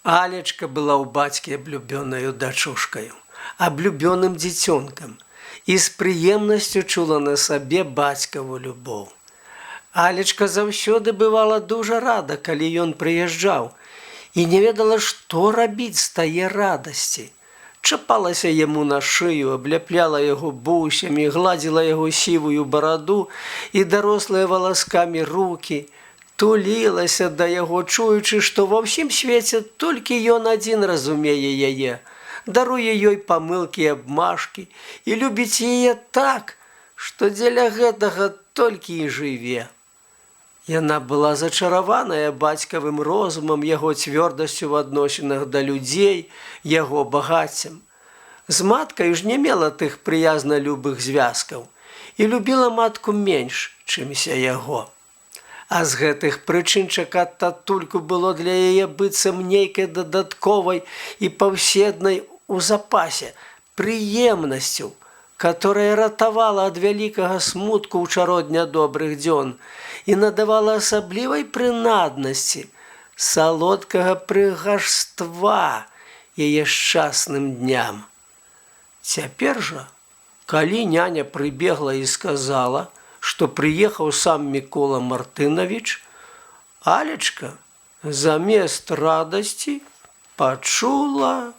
Алечка была ў бацькі аблюбёнаю дачушкаю, аблюбёным дзіцёнкам і з прыемнасцю чула на сабе бацькаву любоў. Алечка заўсёды бывала дужа рада, калі ён прыязджаў, і не ведала, што рабіць з тае радасці. Чапалася яму на шыю, абляпляла яго бусямі, гладзіла яго сівую бараду і дарослыя валаскамі рукі, тулілася да яго, чуючы, што ва ўсім свеце толькі ён адзін разумее яе, даруе ёй памылкі і абмашкі і любіць яе так, што дзеля гэтага толькі і жыве. Яна была зачараваная бацькавым розумам, яго цвёрдасцю ў адносінах да людзей, яго багаццем. З маткай ж не мела тых прыязна-любых звязкаў і любіла матку менш, чымся яго. А з гэтых прычын чакаць татульку было для яе быццам нейкай дадатковай і паўседнай у запасе прыемнасцю, которая ратавала ад вялікага смутку ў чарод нядобрых дзён і надавала асаблівай прынаднасці, салодкага прыгажства яе шчасным дням. Цяпер жа, калі няня прыбегла і сказала, што прыехаў сам Мікола Мартынавіч, Алечка замест радасці пачула